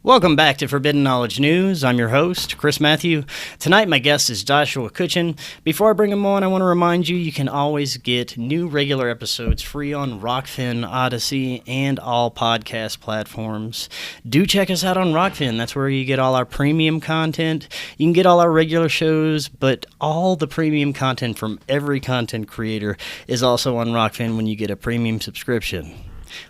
Welcome back to Forbidden Knowledge News. I'm your host, Chris Matthew. Tonight, my guest is Joshua Cutchin. Before I bring him on, I want to remind you can always get new regular episodes free on Rokfin, Odysee, and all podcast platforms. Do check us out on Rokfin. That's where you get all our premium content. You can get all our regular shows, but all the premium content from every content creator is also on Rokfin when you get a premium subscription.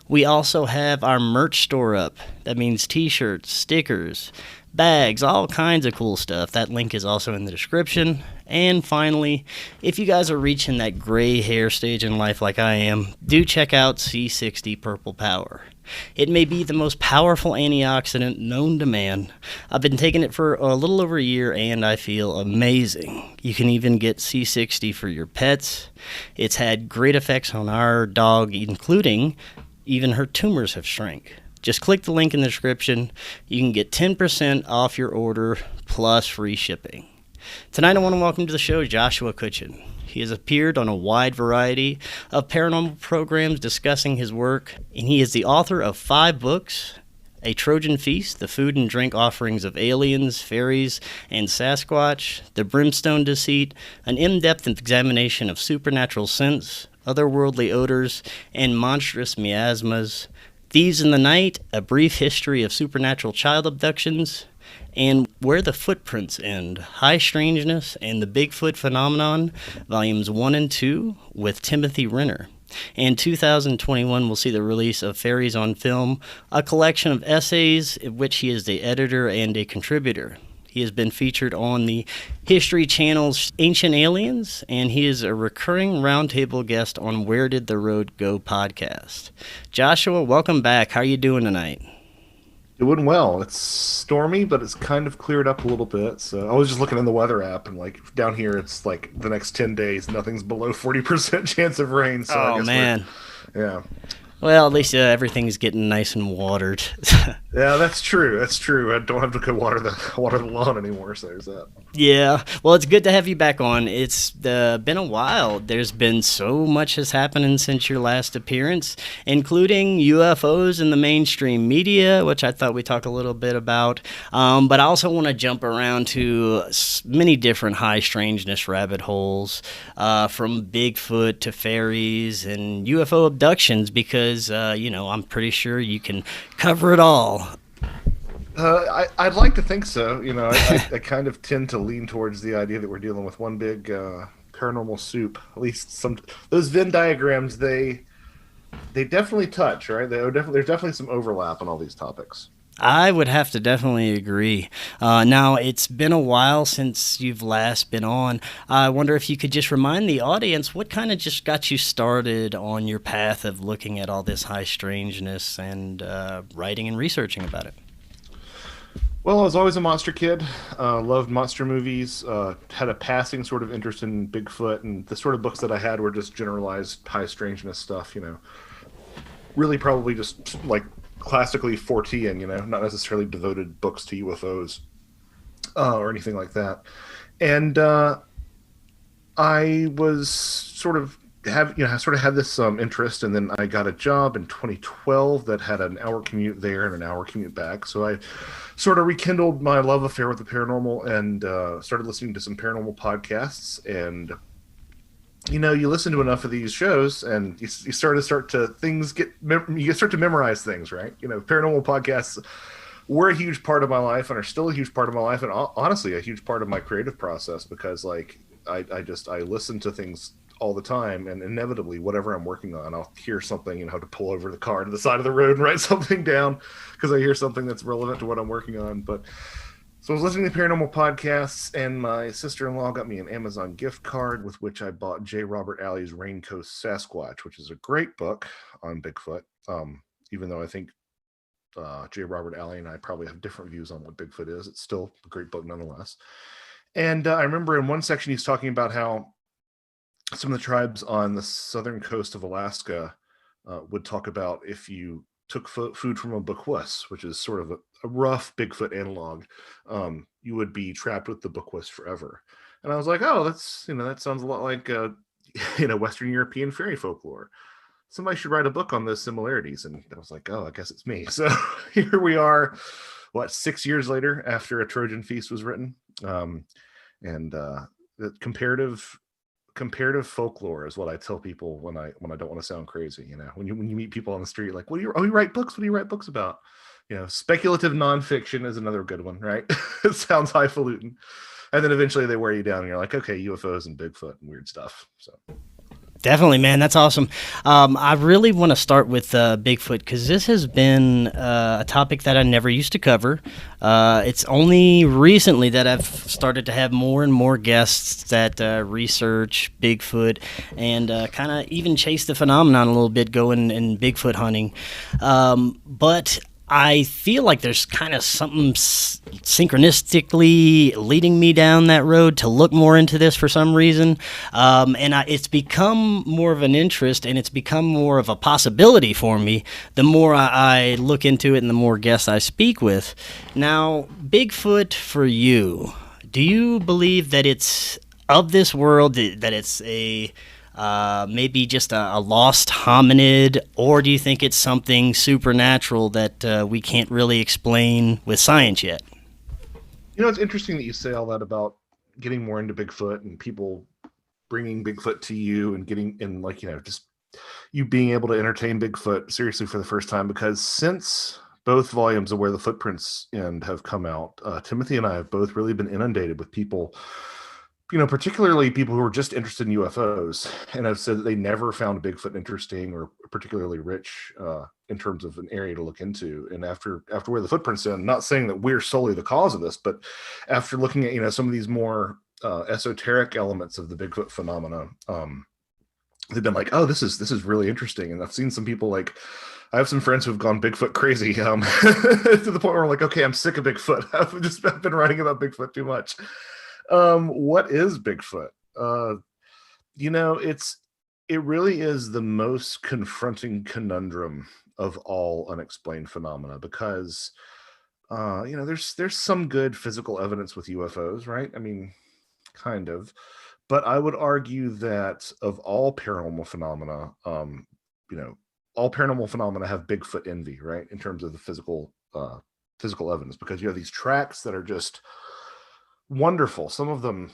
We also have our merch store up. That means t-shirts, stickers, bags, all kinds of cool stuff. That link is also in the description. And finally, if you guys are reaching that gray hair stage in life like I am, do check out C60 Purple Power. It may be the most powerful antioxidant known to man. I've been taking it for a little over a year and I feel amazing. You can even get C60 for your pets. It's had great effects on our dog, including even her tumors have shrank. Just click the link in the description. You can get 10% off your order plus free shipping. Tonight I want to welcome to the show Joshua Cutchin. He has appeared on a wide variety of paranormal programs discussing his work, and he is the author of 5 books: A Trojan Feast, The Food and Drink Offerings of Aliens, Fairies, and Sasquatch, The Brimstone Deceit, an in-depth examination of supernatural scents, otherworldly odors, and monstrous miasmas, Thieves in the Night, A Brief History of Supernatural Child Abductions, and Where the Footprints End, High Strangeness and the Bigfoot Phenomenon, Volumes 1 and 2, with Timothy Renner. And 2021 will see the release of Fairies on Film, a collection of essays in which he is the editor and a contributor. He has been featured on the History Channel's Ancient Aliens, and he is a recurring roundtable guest on Where Did the Road Go podcast. Joshua, welcome back. How are you doing tonight? Doing well. It's stormy, but it's kind of cleared up a little bit. So I was just looking in the weather app, and like down here, it's like the next 10 days, nothing's below 40% chance of rain. So I guess man. Yeah. Well, at least everything's getting nice and watered. Yeah, that's true. That's true. I don't have to go water the lawn anymore, so there's that. Yeah, well, it's good to have you back on. It's been a while. There's been so much has happening since your last appearance, including UFOs in the mainstream media, which I thought we'd talk a little bit about. But I also want to jump around to many different high strangeness rabbit holes, from Bigfoot to fairies and UFO abductions, because, I'm pretty sure you can cover it all. I'd like to think so. I kind of tend to lean towards the idea that we're dealing with one big paranormal soup. At least those Venn diagrams, they definitely touch, right? There's definitely some overlap on all these topics. I would have to definitely agree. Now, it's been a while since you've last been on. I wonder if you could just remind the audience what kind of just got you started on your path of looking at all this high strangeness and writing and researching about it. Well, I was always a monster kid, loved monster movies, had a passing sort of interest in Bigfoot, and the sort of books that I had were just generalized high strangeness stuff, really probably just like classically Fortean, not necessarily devoted books to UFOs or anything like that. And I was sort of had this interest, and then I got a job in 2012 that had an hour commute there and an hour commute back. So I sort of rekindled my love affair with the paranormal and started listening to some paranormal podcasts. And you listen to enough of these shows, and you start to memorize things, right? Paranormal podcasts were a huge part of my life and are still a huge part of my life, and honestly a huge part of my creative process, because I listen to things all the time, and inevitably whatever I'm working on, I'll hear something, to pull over the car to the side of the road and write something down because I hear something that's relevant to what I'm working on. So I was listening to paranormal podcasts, and my sister-in-law got me an Amazon gift card with which I bought J. Robert Alley's Rain Coast Sasquatch, which is a great book on Bigfoot. Even though I think J. Robert Alley and I probably have different views on what Bigfoot is, it's still a great book nonetheless. And I remember in one section he's talking about how some of the tribes on the southern coast of Alaska would talk about if you took food from a bukwus, which is sort of a rough Bigfoot analog, you would be trapped with the bukwus forever. And I was like, oh, that sounds a lot like Western European fairy folklore. Somebody should write a book on those similarities. And I was like, oh, I guess it's me. So here we are 6 years later after A Trojan Feast was written. And the comparative folklore is what I tell people when I don't want to sound crazy. When you meet people on the street, like, you write books? What do you write books about? Speculative nonfiction is another good one, right? It sounds highfalutin. And then eventually they wear you down and you're like, okay, UFOs and Bigfoot and weird stuff. So Definitely, man. That's awesome. I really want to start with Bigfoot because this has been a topic that I never used to cover. It's only recently that I've started to have more and more guests that research Bigfoot and kind of even chase the phenomenon a little bit, going and Bigfoot hunting. But I feel like there's kind of something synchronistically leading me down that road to look more into this for some reason. It's become more of an interest, and it's become more of a possibility for me the more I look into it and the more guests I speak with. Now, Bigfoot for you, do you believe that it's of this world, that it's maybe just a lost hominid, or do you think it's something supernatural that we can't really explain with science yet? It's interesting that you say all that about getting more into Bigfoot and people bringing Bigfoot to you and just you being able to entertain Bigfoot seriously for the first time, because since both volumes of Where the Footprints End have come out, Timothy and I have both really been inundated with people, particularly people who are just interested in UFOs, and have said that they never found Bigfoot interesting or particularly rich in terms of an area to look into. And after Where the Footprints End, not saying that we're solely the cause of this, but after looking at some of these more esoteric elements of the Bigfoot phenomena, they've been like, oh, this is really interesting. And I've seen some people, like, I have some friends who have gone Bigfoot crazy to the point where I'm like, okay, I'm sick of Bigfoot. I've been writing about Bigfoot too much. What is Bigfoot? It really is the most confronting conundrum of all unexplained phenomena, because there's some good physical evidence with UFOs, right? I mean, kind of, but I would argue that of all paranormal phenomena, all paranormal phenomena have Bigfoot envy, right? In terms of the physical evidence, because you have these tracks that are just wonderful. Some of them,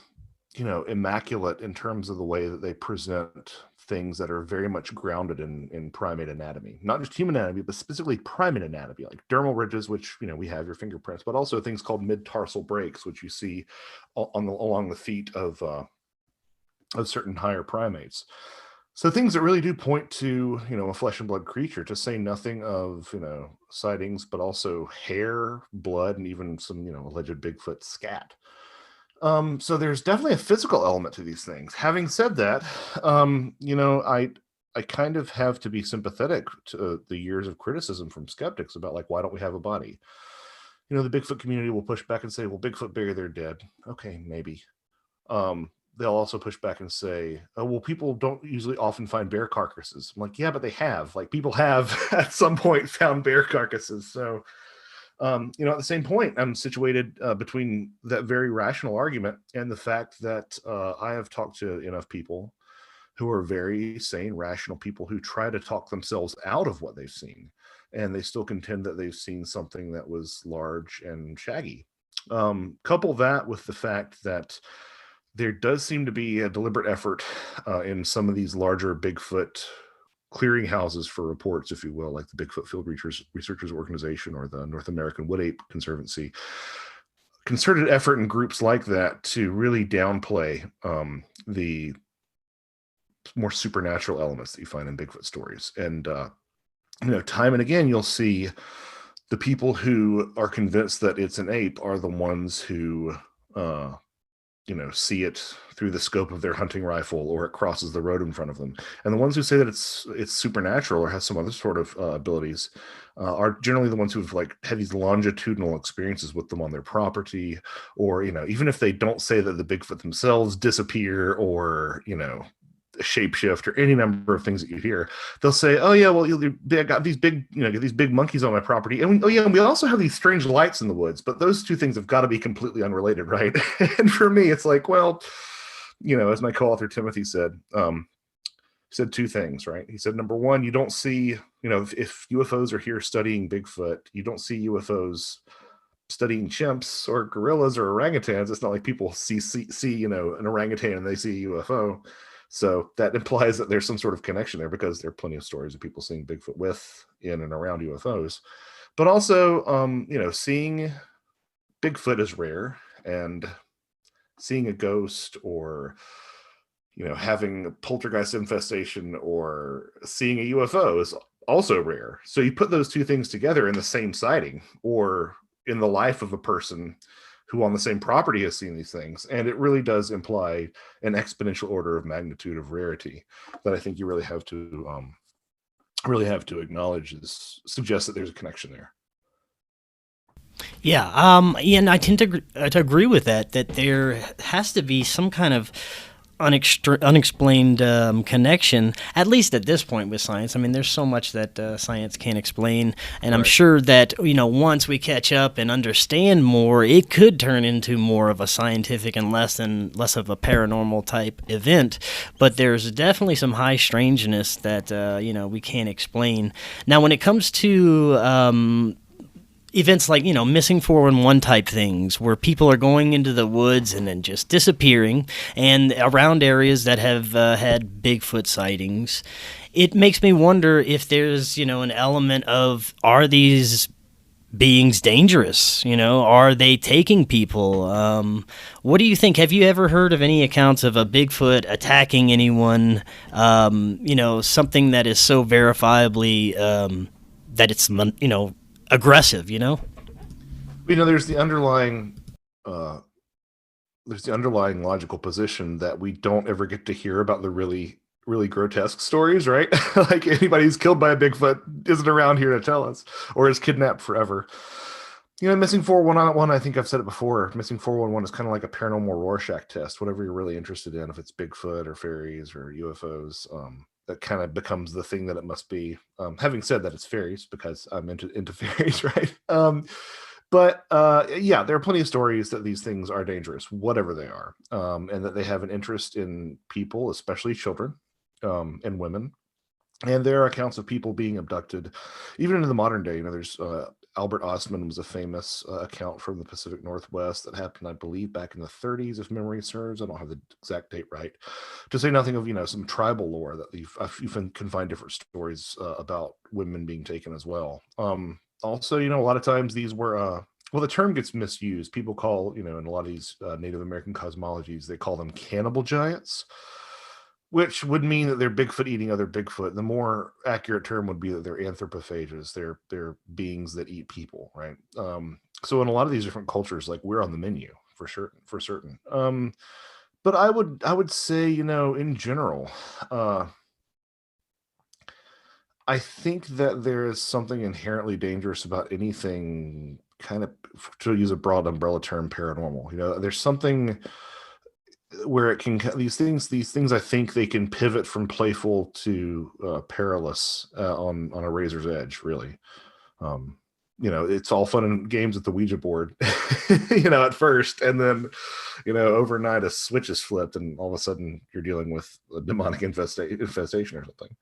immaculate in terms of the way that they present things that are very much grounded in primate anatomy, not just human anatomy, but specifically primate anatomy, like dermal ridges, which, we have your fingerprints, but also things called mid-tarsal breaks, which you see along the feet of certain higher primates. So things that really do point to, a flesh and blood creature, to say nothing of, sightings, but also hair, blood, and even some, alleged Bigfoot scat. So there's definitely a physical element to these things. Having said that, I kind of have to be sympathetic to the years of criticism from skeptics about, like, why don't we have a body? The Bigfoot community will push back and say, well, Bigfoot buried their dead. Okay, maybe. They'll also push back and say, oh, well, people don't usually often find bear carcasses. I'm like, yeah, but they have. Like, people have at some point found bear carcasses. So, at the same point, I'm situated between that very rational argument and the fact that I have talked to enough people who are very sane, rational people who try to talk themselves out of what they've seen, and they still contend that they've seen something that was large and shaggy. Couple that with the fact that there does seem to be a deliberate effort in some of these larger Bigfoot clearinghouses for reports, if you will, like the Bigfoot Field Researchers Organization or the North American Wood Ape Conservancy. Concerted effort in groups like that to really downplay the more supernatural elements that you find in Bigfoot stories. And, time and again, you'll see the people who are convinced that it's an ape are the ones who see it through the scope of their hunting rifle, or it crosses the road in front of them. And the ones who say that it's supernatural or has some other sort of abilities are generally the ones who've had these longitudinal experiences with them on their property, or even if they don't say that the Bigfoot themselves disappear or shapeshift or any number of things that you hear, they'll say, oh yeah, well, I got these big these big monkeys on my property, and we also have these strange lights in the woods, but those two things have got to be completely unrelated, right? And for me, it's like, well, as my co-author Timothy said, said two things, right? He said, number one, you don't see, if UFOs are here studying Bigfoot, you don't see UFOs studying chimps or gorillas or orangutans. It's not like people see an orangutan and they see a UFO. So that implies that there's some sort of connection there, because there are plenty of stories of people seeing Bigfoot with, in, and around UFOs. But also, seeing Bigfoot is rare, and seeing a ghost, or having a poltergeist infestation, or seeing a UFO is also rare. So you put those two things together in the same sighting, or in the life of a person who on the same property has seen these things, and it really does imply an exponential order of magnitude of rarity that I think you really have to acknowledge, is suggests that there's a connection there. Yeah, and I tend to agree with that. That there has to be some kind of unexplained connection, at least at this point with science. I mean, there's so much that science can't explain, and I'm sure that once we catch up and understand more, it could turn into more of a scientific and less of a paranormal type event. But there's definitely some high strangeness that we can't explain. Now, when it comes to events like, missing 411 type things, where people are going into the woods and then just disappearing, and around areas that have had Bigfoot sightings, it makes me wonder if there's, an element of, are these beings dangerous? Are they taking people? What do you think? Have you ever heard of any accounts of a Bigfoot attacking anyone? Something that is so verifiably that it's, aggressive, There's the underlying logical position that we don't ever get to hear about the really, really grotesque stories, right? Like, anybody who's killed by a Bigfoot isn't around here to tell us, or is kidnapped forever. Missing 411, I think I've said it before, missing 411 is kind of like a paranormal Rorschach test. Whatever you're really interested in, if it's Bigfoot or fairies or UFOs, that kind of becomes the thing that it must be. Having said that, it's fairies, because I'm into fairies, right? But yeah, there are plenty of stories that these things are dangerous, whatever they are, and that they have an interest in people, especially children, and women. And there are accounts of people being abducted, even in the modern day. There's Albert Ostman was a famous account from the Pacific Northwest that happened, I believe, back in the 30s, if memory serves. I don't have the exact date right. To say nothing of some tribal lore that you can find different stories about women being taken as well. Also, a lot of times these were the term gets misused. People call, in a lot of these Native American cosmologies, they call them cannibal giants, which would mean that they're Bigfoot eating other Bigfoot. The more accurate term would be that they're anthropophages. They're beings that eat people, right? So in a lot of these different cultures, like, we're on the menu for certain. But I would say, in general, I think that there is something inherently dangerous about anything, kind of, to use a broad umbrella term, paranormal. There's something where it can, these things I think they can pivot from playful to perilous on a razor's edge, really. It's all fun and games at the Ouija board, at first, and then, overnight a switch is flipped, and all of a sudden you're dealing with a demonic infestation or something.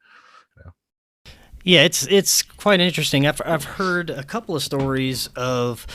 Yeah, it's quite interesting. I've heard a couple of stories of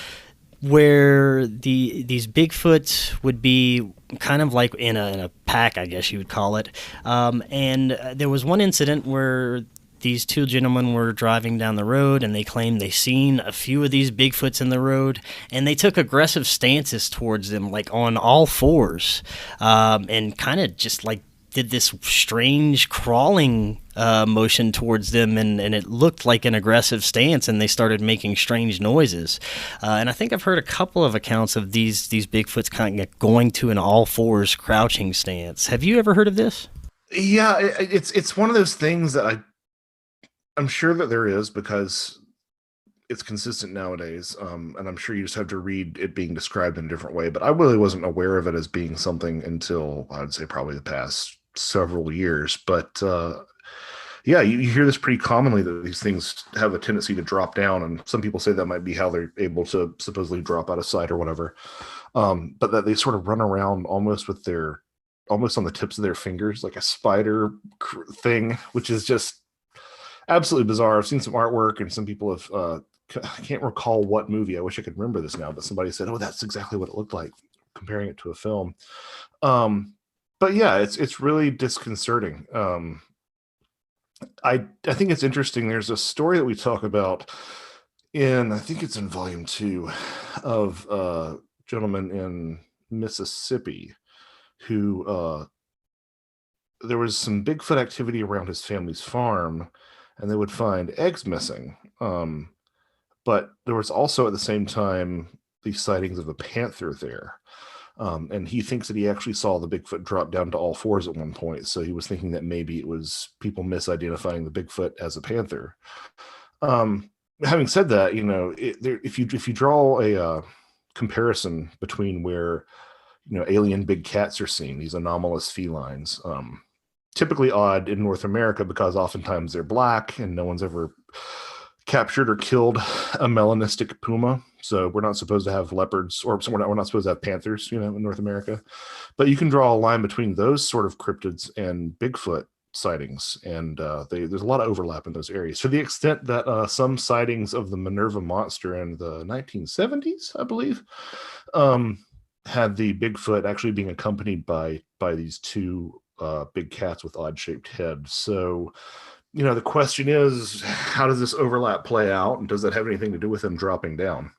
where these Bigfoots would be kind of like in a pack, I guess you would call it. And there was one incident where these two gentlemen were driving down the road, and they claimed they seen a few of these Bigfoots in the road, and they took aggressive stances towards them, like on all fours, and kind of just like did this strange crawling motion towards them, and it looked like an aggressive stance, and they started making strange noises. And I think I've heard a couple of accounts of these Bigfoots kind of going to an all fours crouching stance. Have you ever heard of this? Yeah, it's one of those things that I'm sure that there is, because it's consistent nowadays, and I'm sure you just have to read it being described in a different way. But I really wasn't aware of it as being something until, I would say, probably the past several years. But yeah, you hear this pretty commonly, that these things have a tendency to drop down, and some people say that might be how they're able to supposedly drop out of sight or whatever. But that they sort of run around almost on the tips of their fingers, like a spider thing, which is just absolutely bizarre. I've seen some artwork, and some people have I can't recall what movie. I wish I could remember this now, but somebody said, "Oh, that's exactly what it looked like," comparing it to a film. But yeah, it's really disconcerting. I think it's interesting. There's a story that we talk about I think it's in volume 2 of a gentleman in Mississippi who there was some Bigfoot activity around his family's farm, and they would find eggs missing. But there was also at the same time these sightings of a panther there. And he thinks that he actually saw the Bigfoot drop down to all fours at one point. So he was thinking that maybe it was people misidentifying the Bigfoot as a panther. Having said that, if you draw a comparison between where alien big cats are seen, these anomalous felines, typically odd in North America because oftentimes they're black and no one's ever captured or killed a melanistic puma. So we're not supposed to have leopards, or we're not supposed to have panthers, in North America. But you can draw a line between those sort of cryptids and Bigfoot sightings, and there's a lot of overlap in those areas, to the extent that some sightings of the Minerva monster in the 1970s, I believe, had the Bigfoot actually being accompanied by these two big cats with odd-shaped heads. So, the question is, how does this overlap play out, and does that have anything to do with them dropping down?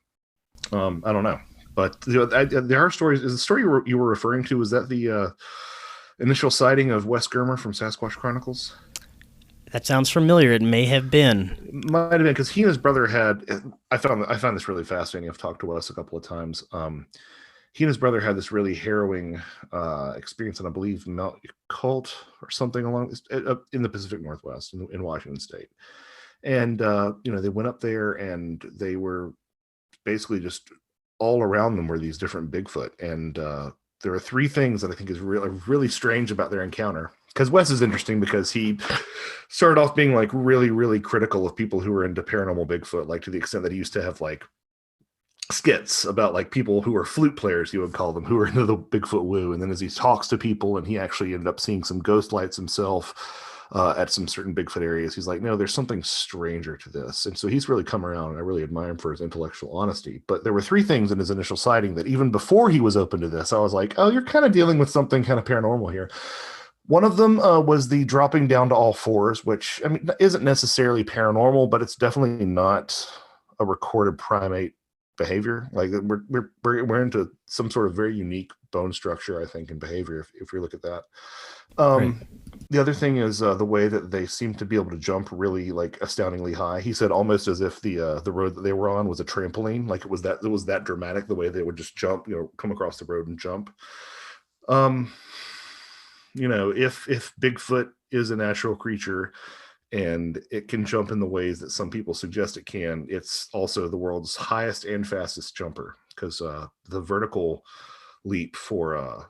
I don't know, but there are stories. Is the story you were referring to, is that the initial sighting of Wes Germer from Sasquatch Chronicles? That sounds familiar. It may have been. Might have been, because he and his brother had. I found this really fascinating. I've talked to Wes a couple of times. He and his brother had this really harrowing experience, and I believe Mount Cult or something along in the Pacific Northwest in Washington State. And they went up there, and they were basically just all around them were these different Bigfoot. And there are three things that I think is really strange about their encounter. Because Wes is interesting because he started off being like really, really critical of people who were into paranormal Bigfoot, like to the extent that he used to have like skits about like people who are flute players, he would call them, who are into the Bigfoot woo. And then as he talks to people, and he actually ended up seeing some ghost lights himself at some certain Bigfoot areas, he's like, no, there's something stranger to this. And so he's really come around, and I really admire him for his intellectual honesty. But there were three things in his initial sighting that even before he was open to this, I was like, oh, you're kind of dealing with something kind of paranormal here. One of them was the dropping down to all fours, which, I mean, isn't necessarily paranormal, but it's definitely not a recorded primate behavior. Like we're into some sort of very unique bone structure, I think, and behavior if we look at that. Right. The other thing is the way that they seem to be able to jump really like astoundingly high. He said almost as if the road that they were on was a trampoline, like it was that dramatic, the way they would just jump, come across the road and jump. If Bigfoot is a natural creature and it can jump in the ways that some people suggest it can, it's also the world's highest and fastest jumper, because the vertical leap for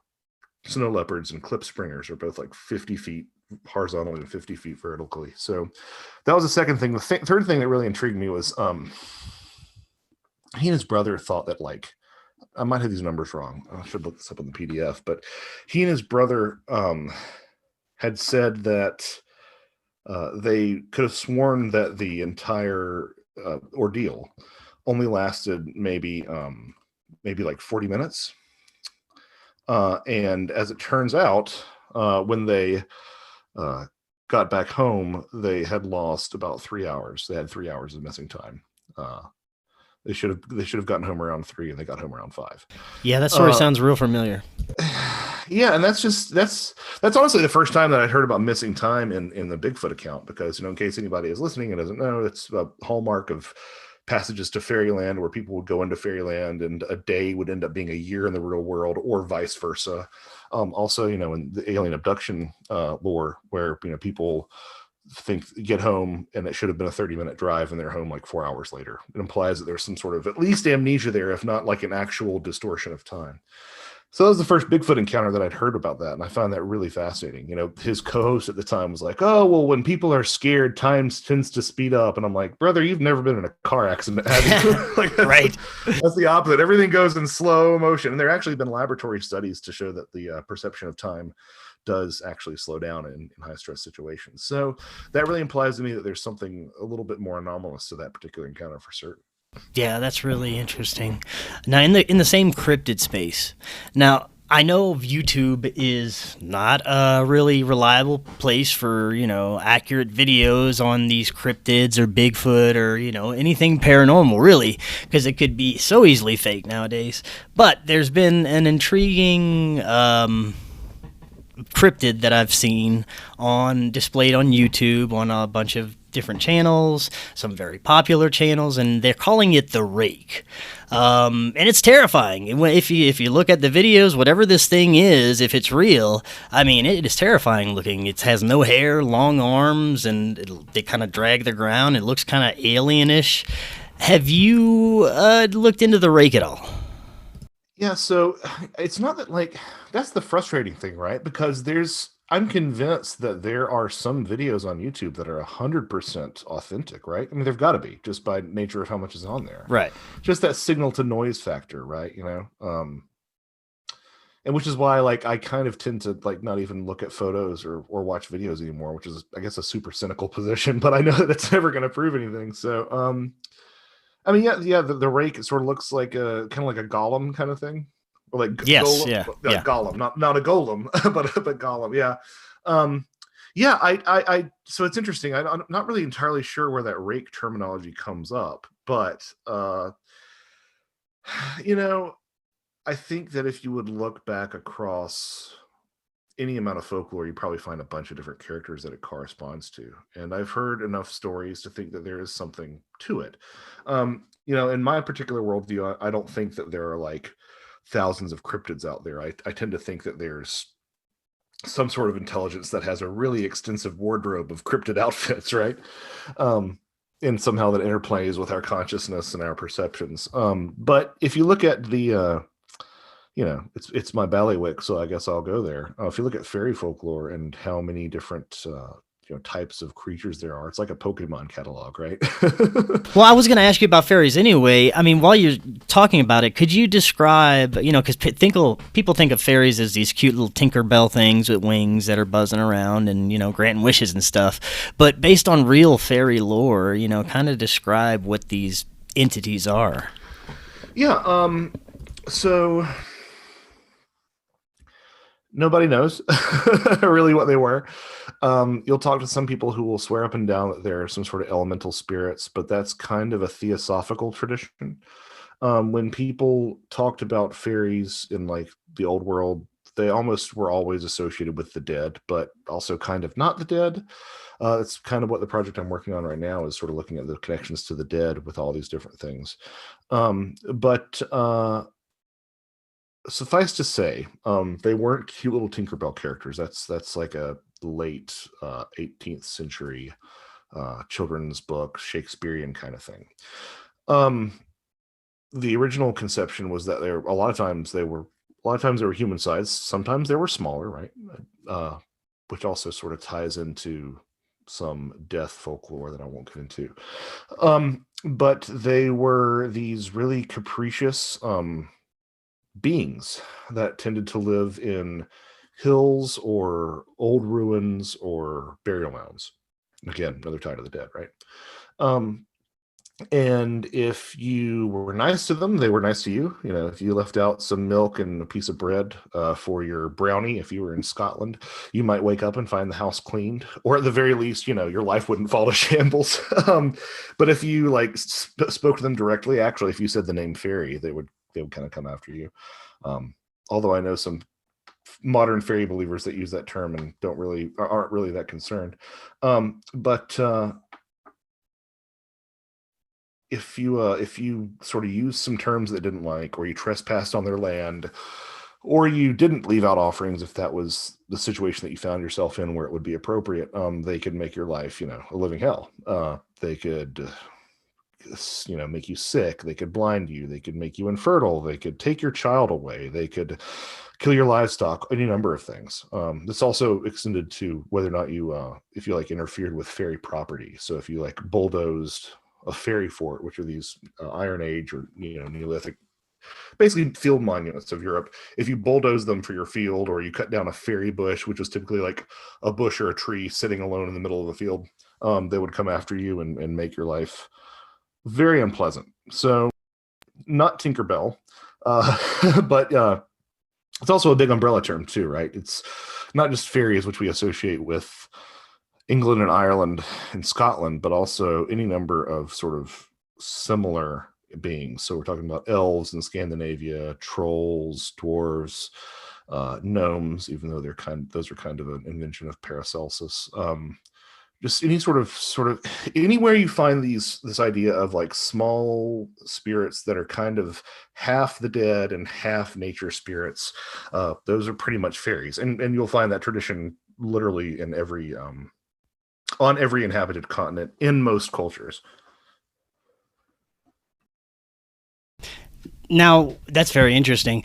snow leopards and clip springers are both like 50 feet horizontally and 50 feet vertically. So that was the second thing. The third thing that really intrigued me was he and his brother thought that, like, I might have these numbers wrong, I should look this up on the PDF, but he and his brother had said that they could have sworn that the entire ordeal only lasted maybe like 40 minutes. And as it turns out, when they got back home, they had lost about 3 hours. They had 3 hours of missing time. They should have gotten home around 3, and they got home around 5. Yeah, that story sounds real familiar. Yeah, and that's honestly the first time that I'd heard about missing time in the Bigfoot account, because in case anybody is listening and doesn't know, it's a hallmark of passages to fairyland, where people would go into fairyland and a day would end up being a year in the real world, or vice versa. Also, in the alien abduction lore, where people get home and it should have been a 30-minute drive and they're home like 4 hours later. It implies that there's some sort of at least amnesia there, if not like an actual distortion of time. So that was the first Bigfoot encounter that I'd heard about that, and I found that really fascinating. His co-host at the time was like, oh, well, when people are scared, time tends to speed up. And I'm like, brother, you've never been in a car accident, have you? Right. That's the opposite. Everything goes in slow motion. And there actually been laboratory studies to show that the perception of time does actually slow down in high stress situations. So that really implies to me that there's something a little bit more anomalous to that particular encounter for certain. Yeah, that's really interesting. Now, in the same cryptid space, now I know YouTube is not a really reliable place for accurate videos on these cryptids or Bigfoot or anything paranormal, really, because it could be so easily fake nowadays. But there's been an intriguing cryptid that I've seen on displayed on YouTube on a bunch of different channels, some very popular channels, and they're calling it the Rake. And it's terrifying. If you look at the videos, whatever this thing is, if it's real, I mean, it is terrifying looking. It has no hair, long arms, and they kind of drag the ground. It looks kind of alienish. Have you looked into the Rake at all? Yeah, so it's not that like that's the frustrating thing, right? Because I'm convinced that there are some videos on YouTube that are 100% authentic, right? I mean, they've got to be just by nature of how much is on there. Right. Just that signal to noise factor, right? And which is why like I kind of tend to like not even look at photos or watch videos anymore, which is I guess a super cynical position, but I know that it's never going to prove anything. So, I mean, yeah, the rake it sort of looks like a kind of like a golem kind of thing, or like Yes. golem, Yeah. Yeah. golem, not a golem, but golem, yeah, yeah. So it's interesting. I'm not really entirely sure where that rake terminology comes up, but you know, I think that if you would look back across any amount of folklore, you probably find a bunch of different characters that it corresponds to. And I've heard enough stories to think that there is something to it. In my particular worldview, I don't think that there are like thousands of cryptids out there. I tend to think that there's some sort of intelligence that has a really extensive wardrobe of cryptid outfits, right? Um, and somehow that interplays with our consciousness and our perceptions. But if you look at it's my bailiwick, so I guess I'll go there. If you look at fairy folklore and how many different types of creatures there are, it's like a Pokemon catalog, right? Well, I was going to ask you about fairies anyway. I mean, while you're talking about it, could you describe, because people think of fairies as these cute little Tinkerbell things with wings that are buzzing around and, granting wishes and stuff. But based on real fairy lore, kind of describe what these entities are. Yeah. So nobody knows really what they were. You'll talk to some people who will swear up and down that they're some sort of elemental spirits, but that's kind of a theosophical tradition. When people talked about fairies in like the old world, they almost were always associated with the dead, but also kind of not the dead. It's kind of what the project I'm working on right now is sort of looking at the connections to the dead with all these different things. But suffice to say, they weren't cute little Tinkerbell characters. That's like a late 18th century children's book, Shakespearean kind of thing. The original conception was that a lot of times they were human sized. Sometimes they were smaller, right? Which also sort of ties into some death folklore that I won't get into. But they were these really capricious beings that tended to live in hills or old ruins or burial mounds. Again, another tie to the dead, right? And if you were nice to them, they were nice to you. If you left out some milk and a piece of bread for your brownie, if you were in Scotland, you might wake up and find the house cleaned, or at the very least, your life wouldn't fall to shambles. But if you like spoke to them directly, actually, if you said the name Fairy, they would kind of come after you. Although I know some modern fairy believers that use that term and aren't really that concerned. But if you sort of use some terms they didn't like, or you trespassed on their land, or you didn't leave out offerings, if that was the situation that you found yourself in where it would be appropriate, they could make your life, a living hell. They could make you sick. They could blind you. They could make you infertile. They could take your child away. They could kill your livestock, any number of things. This also extended to whether or not if you like interfered with fairy property. So if you like bulldozed a fairy fort, which are these Iron Age or Neolithic, basically field monuments of Europe. If you bulldoze them for your field, or you cut down a fairy bush, which was typically like a bush or a tree sitting alone in the middle of the field, they would come after you and make your life very unpleasant. So not Tinkerbell, but it's also a big umbrella term too, right? It's not just fairies, which we associate with England and Ireland and Scotland, but also any number of sort of similar beings. So we're talking about elves in Scandinavia, trolls, dwarves, gnomes, even though those are kind of an invention of Paracelsus. Just any sort of anywhere you find this idea of like small spirits that are kind of half the dead and half nature spirits, those are pretty much fairies, and you'll find that tradition literally in every on every inhabited continent in most cultures. Now, that's very interesting.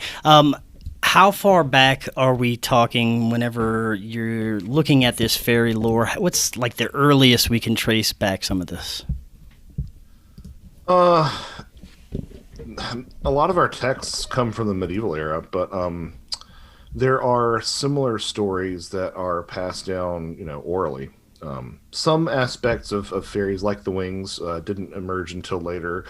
How far back are we talking whenever you're looking at this fairy lore? What's like the earliest we can trace back some of this? Uh, a lot of our texts come from the medieval era, but there are similar stories that are passed down, orally. Some aspects of fairies, like the wings, didn't emerge until later.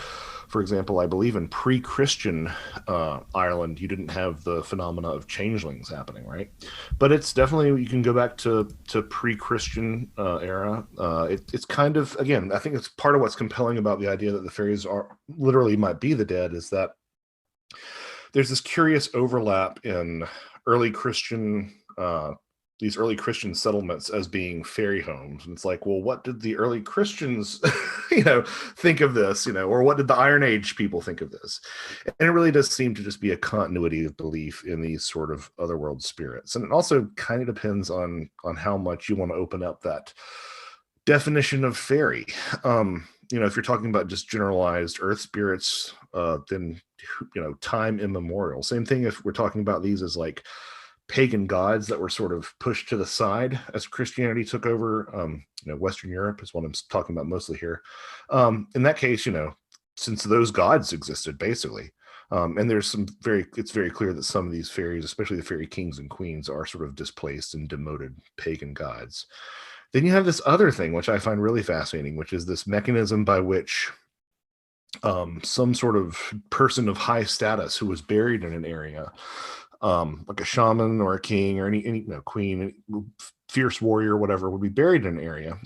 For example, I believe in pre-Christian Ireland, you didn't have the phenomena of changelings happening, right? But it's definitely, you can go back to pre-Christian era. It's kind of, again, I think it's part of what's compelling about the idea that the fairies are literally might be the dead, is that there's this curious overlap in early Christian these early Christian settlements as being fairy homes. And it's like, well, what did the early Christians, think of this, or what did the Iron Age people think of this? And it really does seem to just be a continuity of belief in these sort of otherworld spirits. And it also kind of depends on how much you want to open up that definition of fairy. If you're talking about just generalized earth spirits, then, time immemorial. Same thing if we're talking about these as like pagan gods that were sort of pushed to the side as Christianity took over. Western Europe is what I'm talking about mostly here. In that case, since those gods existed, basically, and it's very clear that some of these fairies, especially the fairy kings and queens, are sort of displaced and demoted pagan gods. Then you have this other thing, which I find really fascinating, which is this mechanism by which some sort of person of high status who was buried in an area, like a shaman or a king or any queen, fierce warrior, whatever, would be buried in an area,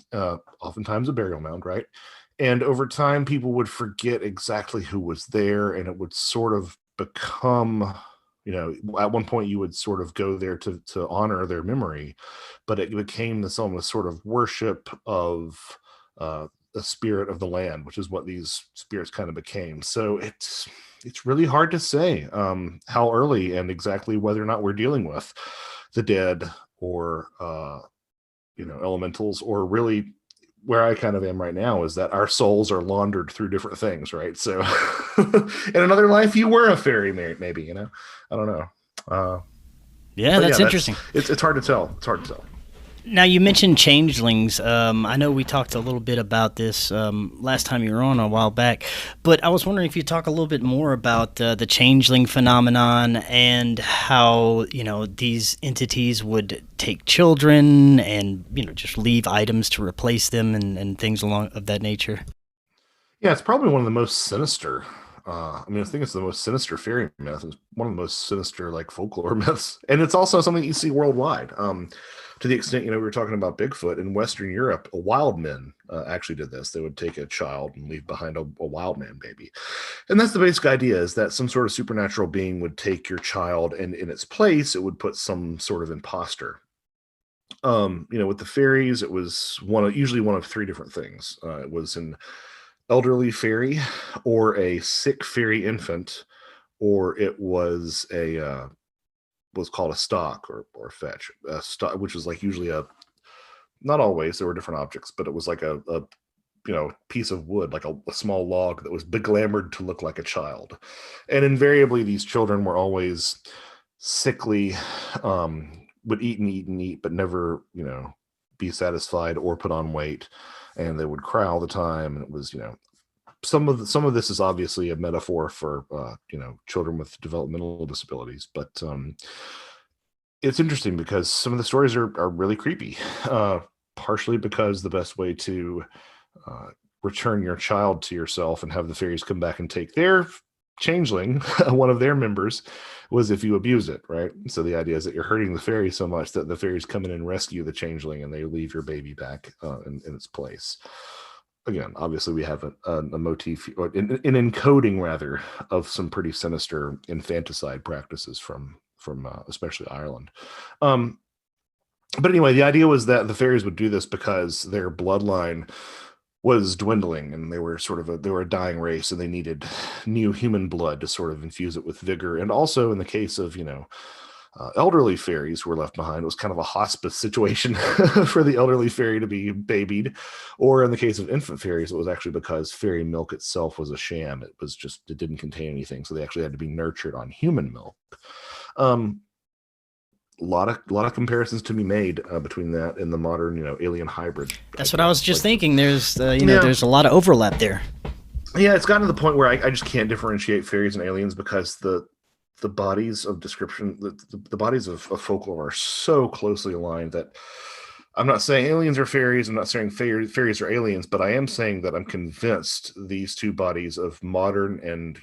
oftentimes a burial mound, right? And over time, people would forget exactly who was there, and it would sort of become, at one point you would sort of go there to honor their memory, but it became this almost sort of worship of the spirit of the land, which is what these spirits kind of became. So it's really hard to say how early and exactly whether or not we're dealing with the dead or elementals, or really where I kind of am right now is that our souls are laundered through different things, right? So in another life you were a fairy, maybe, I don't know. Yeah, that's interesting. It's hard to tell. It's hard to tell. Now, you mentioned changelings. I know we talked a little bit about this last time you were on a while back, but I was wondering if you talk a little bit more about the changeling phenomenon and how, these entities would take children and, just leave items to replace them and things along of that nature. Yeah, it's probably one of the most sinister. I think it's the most sinister fairy myth. It's one of the most sinister like folklore myths, and it's also something you see worldwide. To the extent, we were talking about Bigfoot in Western Europe, wild men actually did this. They would take a child and leave behind a wild man baby. And that's the basic idea, is that some sort of supernatural being would take your child, and in its place, it would put some sort of imposter. With the fairies, it was usually one of three different things. It was an elderly fairy, or a sick fairy infant, or it was was called a stock or fetch, a stock, which was like usually not always, there were different objects, but it was like a piece of wood, like a small log that was beglamored to look like a child. And invariably these children were always sickly, would eat and eat and eat, but never, be satisfied or put on weight. And they would cry all the time. And it was, some of this is obviously a metaphor for children with developmental disabilities, but it's interesting because some of the stories are really creepy, partially because the best way to return your child to yourself and have the fairies come back and take their changeling, one of their members, was if you abuse it, right? So the idea is that you're hurting the fairy so much that the fairies come in and rescue the changeling and they leave your baby back in its place. Again, obviously we have a motif, or an encoding rather, of some pretty sinister infanticide practices from especially Ireland. But anyway, the idea was that the fairies would do this because their bloodline was dwindling and they were a dying race and they needed new human blood to sort of infuse it with vigor. And also in the case of, elderly fairies who were left behind, it was kind of a hospice situation for the elderly fairy to be babied. Or in the case of infant fairies, it was actually because fairy milk itself was a sham. It didn't contain anything. So they actually had to be nurtured on human milk. A lot of comparisons to be made between that and the modern, alien hybrid. That's what I was just thinking. There's, there's a lot of overlap there. Yeah, it's gotten to the point where I just can't differentiate fairies and aliens because the bodies of description, the bodies of folklore are so closely aligned that I'm not saying aliens are fairies. I'm not saying fairies are aliens, but I am saying that I'm convinced these two bodies of modern and,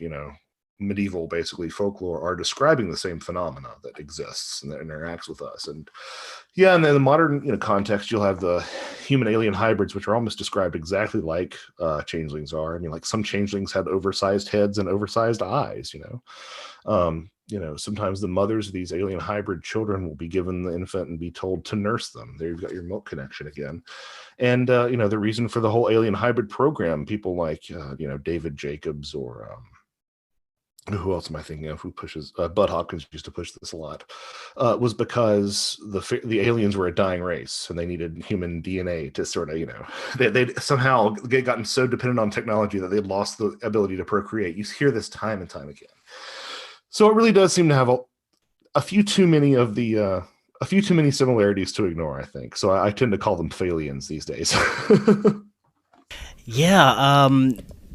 medieval basically folklore are describing the same phenomena that exists and that interacts with us. And yeah, and in the modern context, you'll have the human alien hybrids, which are almost described exactly like changelings are. I mean, like some changelings had oversized heads and oversized eyes. Sometimes the mothers of these alien hybrid children will be given the infant and be told to nurse them. There you've got your milk connection again. And the reason for the whole alien hybrid program, people like David Jacobs or who else am I thinking of? Who pushes? Bud Hopkins used to push this a lot. Was because the aliens were a dying race and they needed human DNA to sort of, they'd somehow gotten so dependent on technology that they'd lost the ability to procreate. You hear this time and time again. So it really does seem to have a few too many similarities to ignore, I think. So I tend to call them phalians these days. Yeah.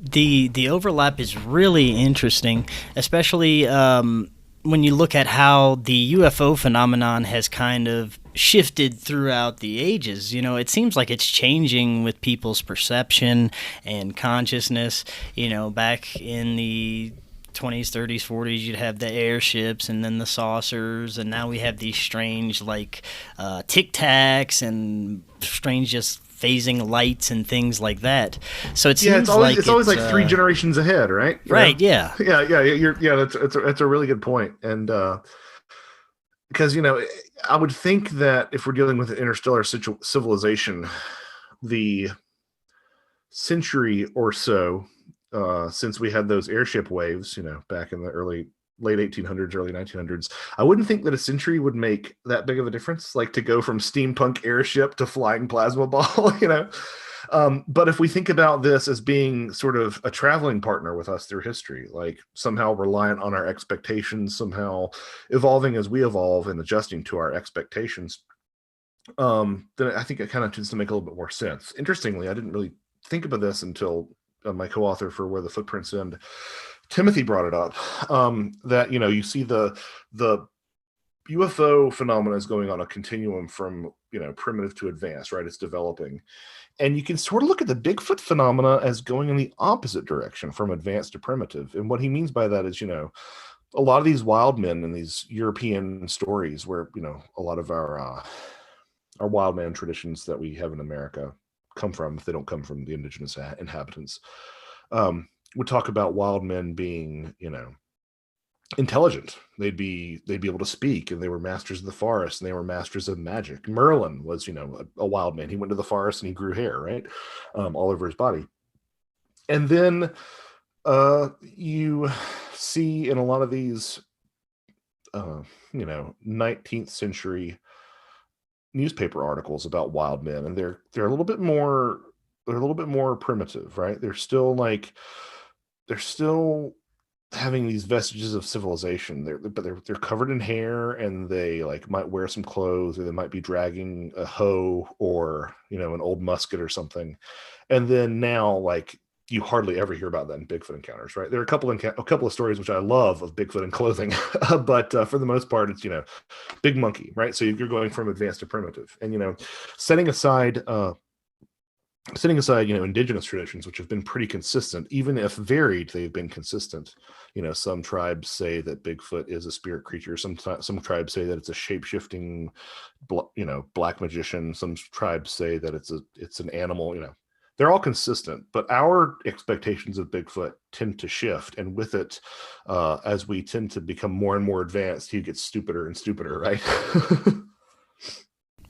The overlap is really interesting, especially when you look at how the UFO phenomenon has kind of shifted throughout the ages. It seems like it's changing with people's perception and consciousness. Back in the 20s, 30s, 40s, you'd have the airships and then the saucers, and now we have these strange Tic Tacs and strange just phasing lights and things like that. So it seems it's always like 3 generations ahead, right? Right. Yeah. Yeah. That's a really good point. And because I would think that if we're dealing with an interstellar civilization, the century or so since we had those airship waves, back in the late 1800s, early 1900s, I wouldn't think that a century would make that big of a difference, like to go from steampunk airship to flying plasma ball, But if we think about this as being sort of a traveling partner with us through history, like somehow reliant on our expectations, somehow evolving as we evolve and adjusting to our expectations, then I think it kind of tends to make a little bit more sense. Interestingly, I didn't really think about this until my co-author for Where the Footprints End, Timothy, brought it up, that you see the UFO phenomena is going on a continuum from primitive to advanced, right? It's developing, and you can sort of look at the Bigfoot phenomena as going in the opposite direction from advanced to primitive. And what he means by that is a lot of these wild men in these European stories, where a lot of our wild man traditions that we have in America come from, if they don't come from the indigenous inhabitants, would talk about wild men being, intelligent. They'd be able to speak, and they were masters of the forest, and they were masters of magic. Merlin was, a wild man. He went to the forest and he grew hair, right, all over his body. And then you see in a lot of these, 19th century newspaper articles about wild men, and they're a little bit more primitive, right? They're still having these vestiges of civilization. They're covered in hair, and they might wear some clothes, or they might be dragging a hoe or an old musket or something. And then now you hardly ever hear about that in Bigfoot encounters, right? There are a couple of stories which I love of Bigfoot in clothing, but for the most part, it's big monkey, right? So you're going from advanced to primitive, and setting aside setting aside, indigenous traditions, which have been pretty consistent, even if varied, they've been consistent. Some tribes say that Bigfoot is a spirit creature. Some tribes say that it's a shape-shifting, black magician. Some tribes say that it's an animal. They're all consistent, but our expectations of Bigfoot tend to shift, and with it, as we tend to become more and more advanced, he gets stupider and stupider, right?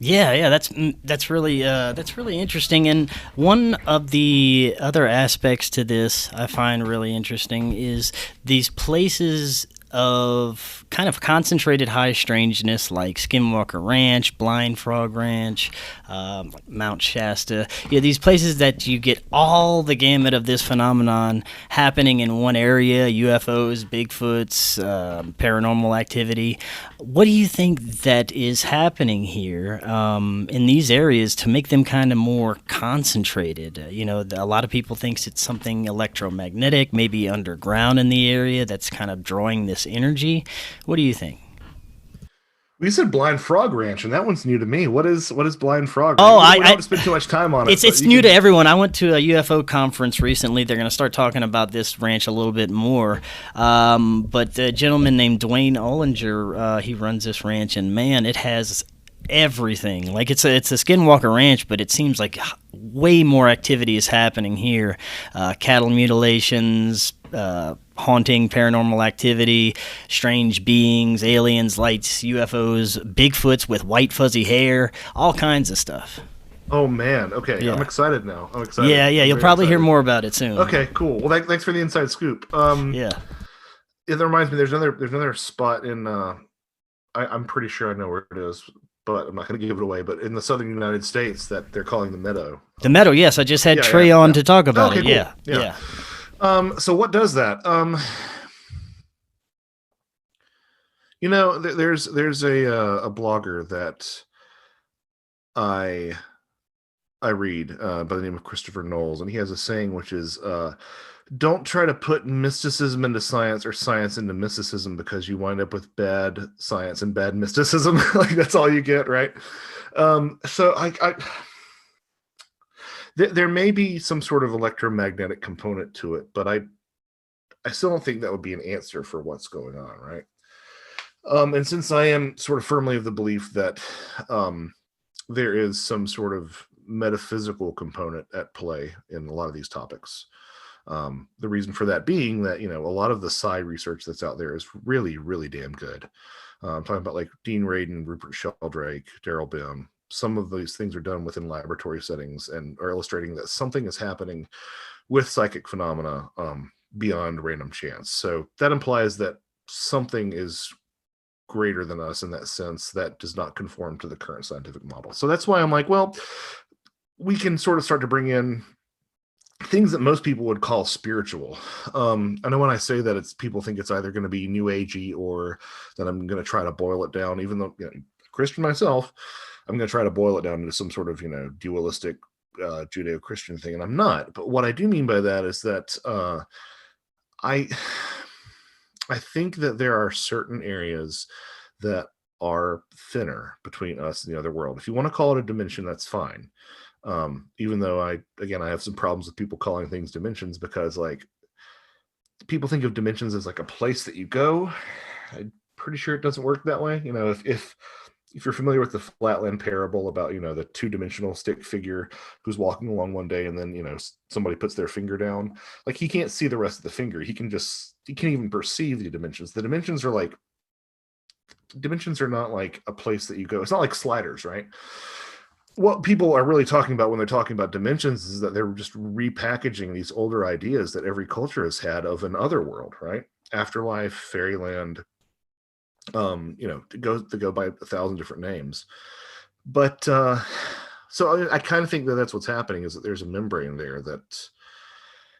Yeah, that's really interesting. And one of the other aspects to this I find really interesting is these places of kind of concentrated high strangeness, like Skinwalker Ranch, Blind Frog Ranch, like Mount Shasta. Yeah, these places that you get all the gamut of this phenomenon happening in one area: UFOs, Bigfoots, paranormal activity. What do you think that is happening here in these areas to make them kind of more concentrated? A lot of people think it's something electromagnetic, maybe underground in the area that's kind of drawing this energy. What do you think? We said Blind Frog Ranch, and that one's new to me. What is Blind Frog Ranch? Oh, We don't have to spend too much time on it. It's new to everyone. I went to a UFO conference recently. They're going to start talking about this ranch a little bit more. But a gentleman named Dwayne Ollinger, he runs this ranch, and man, it has everything. Like it's a Skinwalker Ranch, but it seems like way more activity is happening here. Cattle mutilations, haunting, paranormal activity, strange beings, aliens, lights, UFOs, Bigfoots with white fuzzy hair, all kinds of stuff. Oh man, okay, yeah. I'm excited now. I'm excited. Yeah, you'll probably hear more about it soon. Okay, cool. Well, thanks for the inside scoop. Yeah. It reminds me. There's another spot in. I'm pretty sure I know where it is, but I'm not going to give it away. But in the southern United States, that they're calling the Meadow. The Meadow, yes. I just had Trey on to talk about it. Cool. Yeah. So what does that? There's a blogger that I read by the name of Christopher Knowles, and he has a saying which is, don't try to put mysticism into science or science into mysticism, because you wind up with bad science and bad mysticism. Like that's all you get, right? So there may be some sort of electromagnetic component to it, but I still don't think that would be an answer for what's going on, right? And since I am sort of firmly of the belief that there is some sort of metaphysical component at play in a lot of these topics, the reason for that being that, a lot of the psi research that's out there is really, really damn good. I'm talking about like Dean Radin, Rupert Sheldrake, Daryl Bim. Some of these things are done within laboratory settings and are illustrating that something is happening with psychic phenomena beyond random chance. So that implies that something is greater than us in that sense that does not conform to the current scientific model. So that's why I'm like, well, we can sort of start to bring in things that most people would call spiritual. I know when I say that, it's people think it's either going to be new agey or that I'm going to try to boil it down, even though Christian myself, I'm going to try to boil it down into some sort of dualistic Judeo-Christian thing, and I'm not. But what I do mean by that is that I think that there are certain areas that are thinner between us and the other world. If you want to call it a dimension, that's fine. Even though I have some problems with people calling things dimensions, because like people think of dimensions as like a place that you go. I'm pretty sure it doesn't work that way. If you're familiar with the Flatland parable about, the two-dimensional stick figure who's walking along one day and then, somebody puts their finger down, like he can't see the rest of the finger. He can't even perceive the dimensions. The dimensions are not like a place that you go. It's not like sliders, right? What people are really talking about when they're talking about dimensions is that they're just repackaging these older ideas that every culture has had of an other world, right? Afterlife, fairyland, to go by 1,000 different names. But so I kind of think that that's what's happening, is that there's a membrane there that,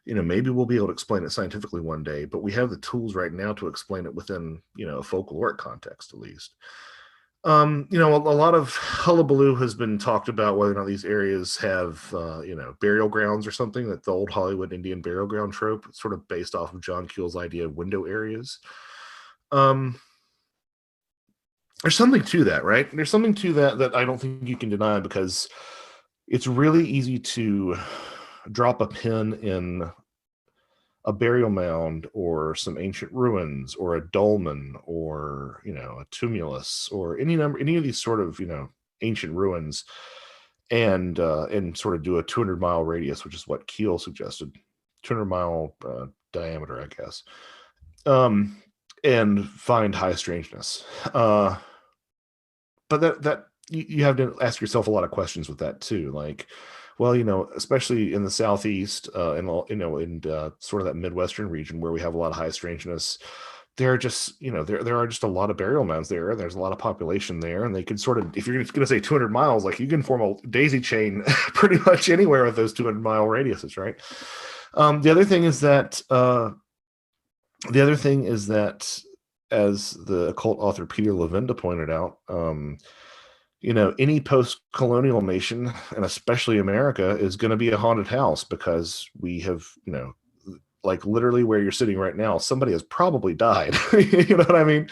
maybe we'll be able to explain it scientifically one day, but we have the tools right now to explain it within, a folkloric context, at least. A lot of hullabaloo has been talked about whether or not these areas have, burial grounds or something, that the old Hollywood Indian burial ground trope, sort of based off of John Keel's idea of window areas. There's something to that, right? There's something to that I don't think you can deny, because it's really easy to drop a pin in a burial mound or some ancient ruins or a dolmen or, a tumulus or any of these sort of, ancient ruins, and sort of do a 200-mile radius, which is what Keel suggested, 200-mile diameter, I guess, and find high strangeness. But that you have to ask yourself a lot of questions with that too, like, well, especially in the southeast, and sort of that Midwestern region where we have a lot of high strangeness, there are just, there are just a lot of burial mounds there. There's a lot of population there, and they could sort of, if you're going to say 200 miles, like you can form a daisy chain pretty much anywhere with those 200-mile radiuses, right? The other thing is that, as the occult author Peter Levenda pointed out, any post-colonial nation, and especially America, is going to be a haunted house, because we have, like literally where you're sitting right now, somebody has probably died. You know what I mean?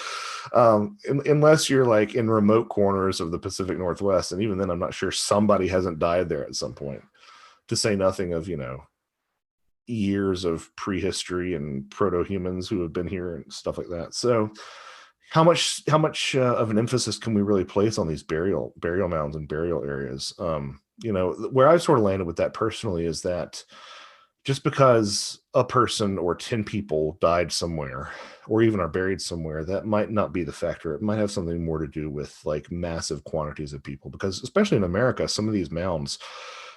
Unless you're like in remote corners of the Pacific Northwest. And even then, I'm not sure somebody hasn't died there at some point, to say nothing of, years of prehistory and proto-humans who have been here and stuff like that. So how much of an emphasis can we really place on these burial mounds and burial areas? Where I've sort of landed with that personally is that just because a person or 10 people died somewhere or even are buried somewhere, that might not be the factor. It might have something more to do with like massive quantities of people, because especially in America, some of these mounds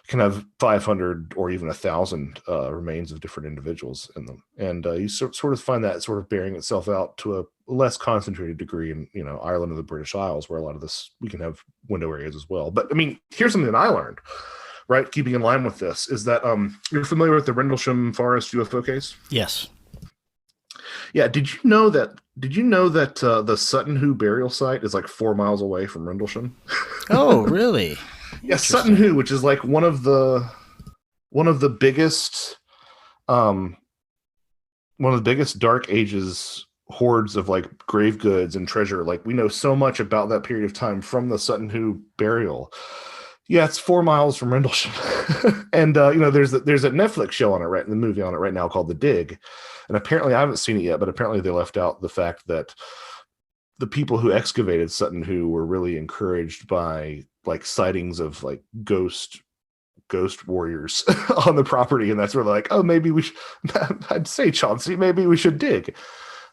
can have 500 or even 1,000 remains of different individuals in them. And you sort of find that sort of bearing itself out to a less concentrated degree in, Ireland and the British Isles, where a lot of this, we can have window areas as well. But I mean, here's something that I learned, right? Keeping in line with this is that you're familiar with the Rendlesham Forest UFO case? Yes. Yeah. Did you know that the Sutton Hoo burial site is like 4 miles away from Rendlesham? Oh, really? Yeah, Sutton Hoo, which is like one of the biggest Dark Ages hoards of like grave goods and treasure. Like, we know so much about that period of time from the Sutton Hoo burial. Yeah, it's 4 miles from Rendlesham. And there's a Netflix show on it, right, the movie on it right now called The Dig. And apparently, I haven't seen it yet, but apparently they left out the fact that the people who excavated Sutton Hoo were really encouraged by like sightings of like ghost warriors on the property, and that's where they're like, oh, maybe we should, I'd say, Chauncey, maybe we should dig.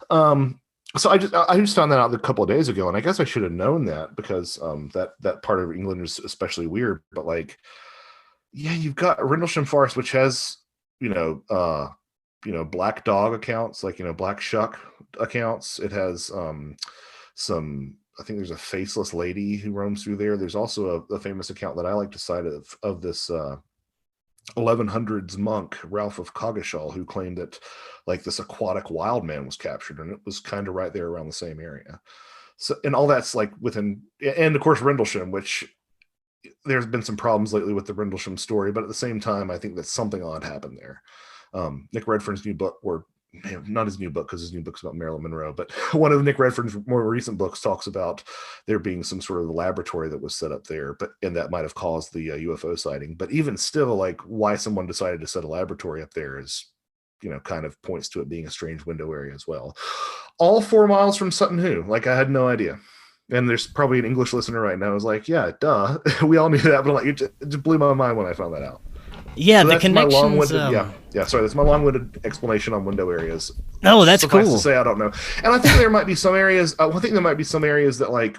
So I just found that out a couple of days ago, and I guess I should have known that, because that part of England is especially weird. But like, yeah, you've got Rendlesham Forest, which has black dog accounts, like black shuck accounts. It has some, I think there's a faceless lady who roams through there. There's also a famous account that I like to cite of this 1100s monk, Ralph of Coggeshall, who claimed that like this aquatic wild man was captured, and it was kind of right there around the same area. So, and all that's like within, and of course Rendlesham, which there's been some problems lately with the Rendlesham story, but at the same time, I think that something odd happened there. Nick Redfern's new book, or not his new book, because his new book's about Marilyn Monroe, but one of Nick Redfern's more recent books talks about there being some sort of laboratory that was set up there, and that might have caused the UFO sighting. But even still, like, why someone decided to set a laboratory up there is, kind of points to it being a strange window area as well. All 4 miles from Sutton Hoo. Like, I had no idea. And there's probably an English listener right now who's like, yeah, duh. We all knew that, but like, it just blew my mind when I found that out. Yeah, so the connections. That's my long-winded explanation on window areas. Oh, that's Suffice cool. To say, I don't know, and I think there might be some areas. That like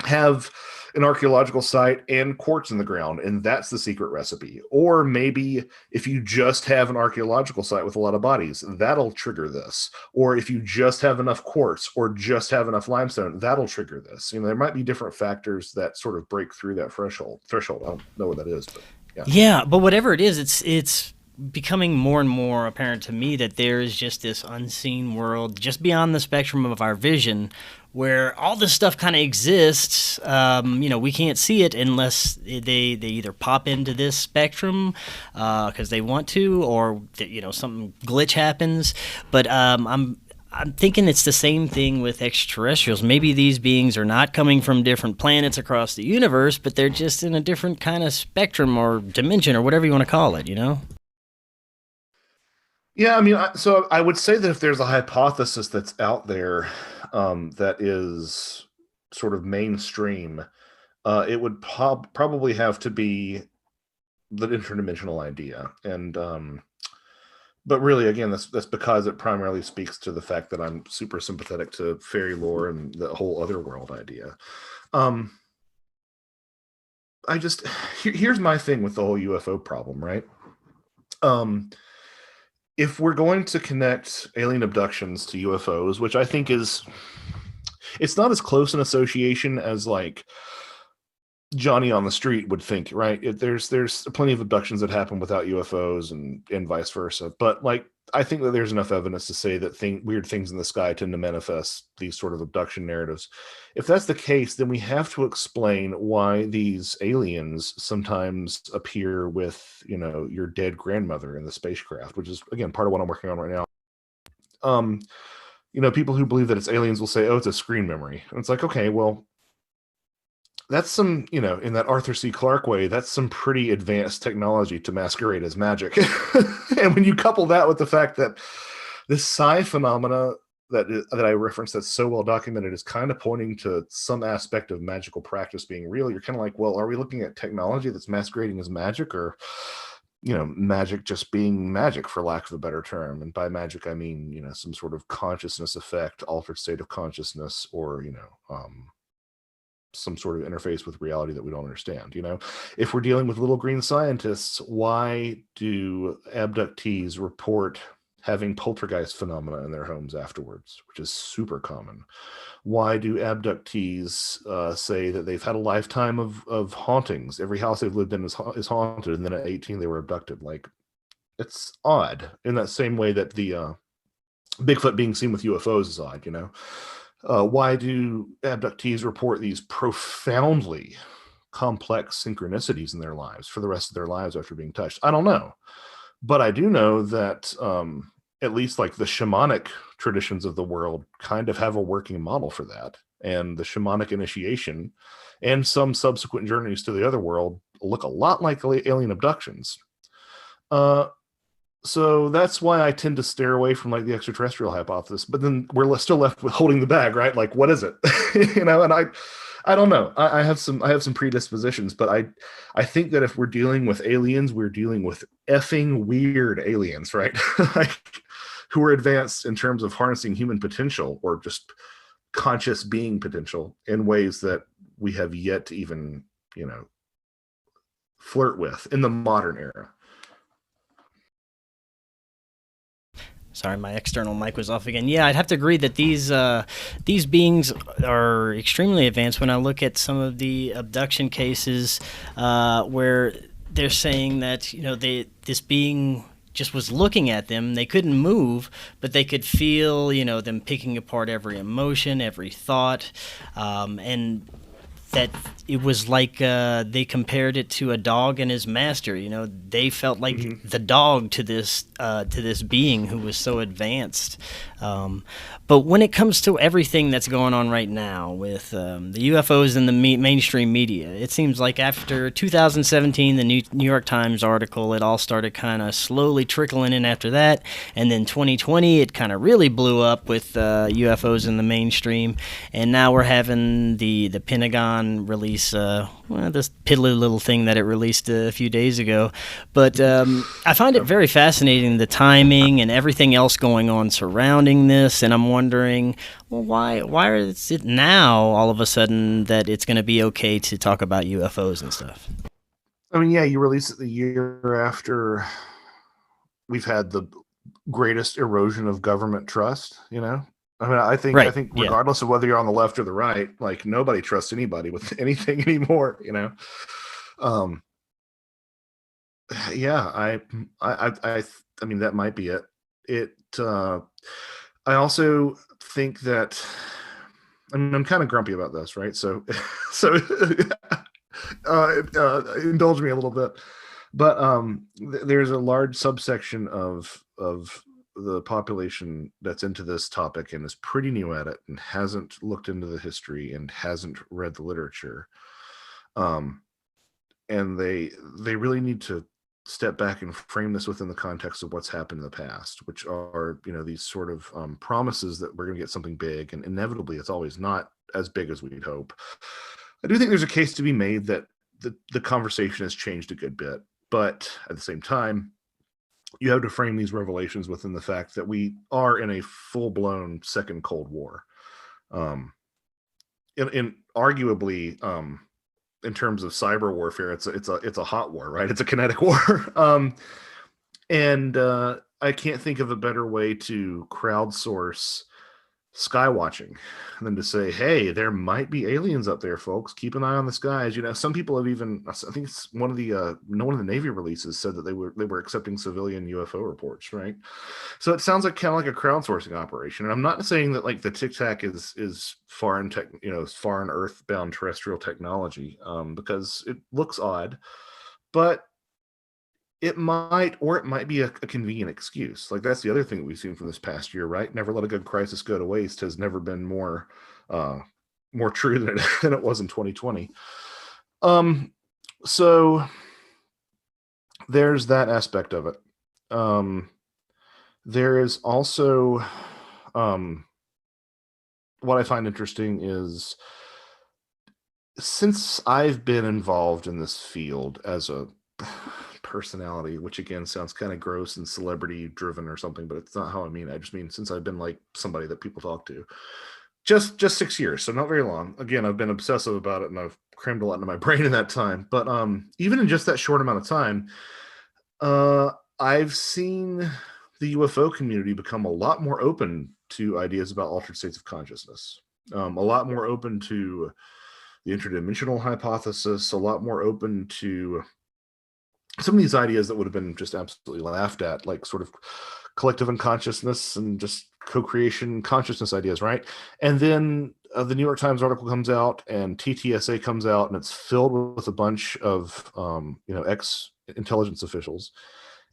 have an archaeological site and quartz in the ground, and that's the secret recipe. Or maybe if you just have an archaeological site with a lot of bodies, that'll trigger this. Or if you just have enough quartz or just have enough limestone, that'll trigger this. There might be different factors that sort of break through that threshold. I don't know what that is, but. Yeah, but whatever it is, it's becoming more and more apparent to me that there is just this unseen world just beyond the spectrum of our vision, where all this stuff kind of exists. We can't see it unless they either pop into this spectrum because they want to, or something glitch happens. But I'm thinking it's the same thing with extraterrestrials. Maybe these beings are not coming from different planets across the universe, but they're just in a different kind of spectrum or dimension or whatever you want to call it, you know? Yeah, I mean, so I would say that if there's a hypothesis that's out there that is sort of mainstream, it would probably have to be the interdimensional idea. And but really, again, that's because it primarily speaks to the fact that I'm super sympathetic to fairy lore and the whole other world idea. Um, I just here's my thing with the whole UFO problem, right? Um, if we're going to connect alien abductions to UFOs, which I think is, it's not as close an association as like Johnny on the street would think, right? There's plenty of abductions that happen without UFOs and vice versa. But like, I think that there's enough evidence to say that weird things in the sky tend to manifest these sort of abduction narratives. If that's the case, then we have to explain why these aliens sometimes appear with, your dead grandmother in the spacecraft, which is again part of what I'm working on right now. Um, People who believe that it's aliens will say, "Oh, it's a screen memory," and it's like, okay, well, that's some, in that Arthur C. Clarke way, that's some pretty advanced technology to masquerade as magic. And when you couple that with the fact that this psi phenomena that I referenced that's so well documented is kind of pointing to some aspect of magical practice being real, you're kind of like, well, are we looking at technology that's masquerading as magic, or magic just being magic, for lack of a better term? And by magic, I mean, some sort of consciousness effect, altered state of consciousness, or, some sort of interface with reality that we don't understand. If we're dealing with little green scientists, why do abductees report having poltergeist phenomena in their homes afterwards, which is super common? Why do abductees say that they've had a lifetime of hauntings? Every house they've lived in is haunted, and then at 18 they were abducted. Like, it's odd, in that same way that the Bigfoot being seen with UFOs is odd. Why do abductees report these profoundly complex synchronicities in their lives for the rest of their lives after being touched? I don't know. But I do know that at least like the shamanic traditions of the world kind of have a working model for that. And the shamanic initiation and some subsequent journeys to the other world look a lot like alien abductions. So that's why I tend to steer away from like the extraterrestrial hypothesis. But then we're still left with holding the bag, right? Like, what is it? And I don't know. I have some predispositions, but I think that if we're dealing with aliens, we're dealing with effing weird aliens, right? Like, who are advanced in terms of harnessing human potential, or just conscious being potential, in ways that we have yet to even, flirt with in the modern era. Sorry, my external mic was off again. Yeah, I'd have to agree that these beings are extremely advanced. When I look at some of the abduction cases where they're saying that this being just was looking at them, they couldn't move, but they could feel them picking apart every emotion, every thought, and that it was like they compared it to a dog and his master. They felt like the dog to this being who was so advanced. But when it comes to everything that's going on right now with the UFOs in the mainstream media, it seems like after 2017, the New York Times article, it all started kind of slowly trickling in after that. And then 2020, it kind of really blew up with UFOs in the mainstream. And now we're having the Pentagon release this piddly little thing that it released a few days ago. But I find it very fascinating, the timing and everything else going on surrounding this. And I'm wondering, well, why is it now all of a sudden that it's going to be okay to talk about UFOs and stuff? I mean, yeah, you release it the year after we've had the greatest erosion of government trust, I mean, I think regardless of whether you're on the left or the right, like, nobody trusts anybody with anything anymore, Yeah, I mean, that might be it. I also think that, I mean, I'm kind of grumpy about this, right? So, so indulge me a little bit, but there's a large subsection of the population that's into this topic and is pretty new at it and hasn't looked into the history and hasn't read the literature. And they really need to step back and frame this within the context of what's happened in the past, which are, these sort of promises that we're going to get something big, and inevitably it's always not as big as we'd hope. I do think there's a case to be made that the conversation has changed a good bit, but at the same time, you have to frame these revelations within the fact that we are in a full-blown second Cold War. In arguably, in terms of cyber warfare, it's a hot war, right? It's a kinetic war. And I can't think of a better way to crowdsource sky watching than to say, hey, there might be aliens up there, folks. Keep an eye on the skies. Some people have even, I think it's one of the Navy releases said that they were accepting civilian UFO reports, right? So it sounds like kind of like a crowdsourcing operation. And I'm not saying that like the Tic Tac is foreign foreign earthbound terrestrial technology, because it looks odd, but it might be a convenient excuse. Like, that's the other thing that we've seen from this past year, right? Never let a good crisis go to waste has never been more true than it was in 2020. So there's that aspect of it. There is also what I find interesting is, since I've been involved in this field as a personality, which again sounds kind of gross and celebrity driven or something, but it's not how I mean. I just mean since I've been like somebody that people talk to, just 6 years, so not very long. Again, I've been obsessive about it and I've crammed a lot into my brain in that time. But even in just that short amount of time, I've seen the UFO community become a lot more open to ideas about altered states of consciousness, a lot more open to the interdimensional hypothesis, a lot more open to some of these ideas that would have been just absolutely laughed at, like sort of collective unconsciousness and just co-creation consciousness ideas, right? And then the New York Times article comes out and TTSA comes out, and it's filled with a bunch of ex-intelligence officials.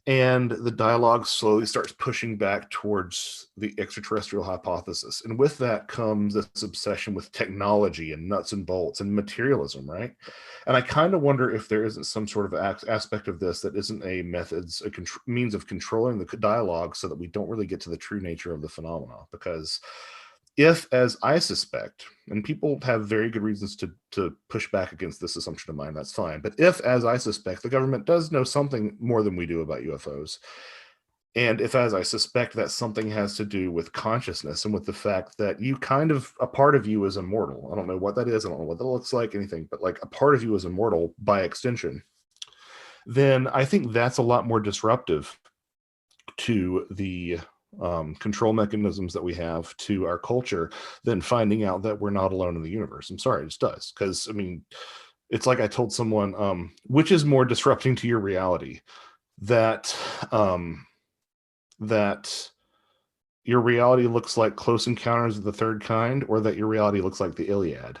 And the dialogue slowly starts pushing back towards the extraterrestrial hypothesis. And with that comes this obsession with technology and nuts and bolts and materialism, right? And I kind of wonder if there isn't some sort of aspect of this that isn't a means of controlling the dialogue so that we don't really get to the true nature of the phenomena. Because if, as I suspect, and people have very good reasons to push back against this assumption of mine, that's fine. But if, as I suspect, the government does know something more than we do about UFOs, and if, as I suspect, that something has to do with consciousness and with the fact that a part of you is immortal. I don't know what that is. I don't know what that looks like, anything, but like a part of you is immortal by extension. Then I think that's a lot more disruptive to the control mechanisms that we have to our culture than finding out that we're not alone in the universe. I'm sorry, it just does. Because, I mean, it's like I told someone, which is more disrupting to your reality, that your reality looks like Close Encounters of the Third Kind, or that your reality looks like the Iliad,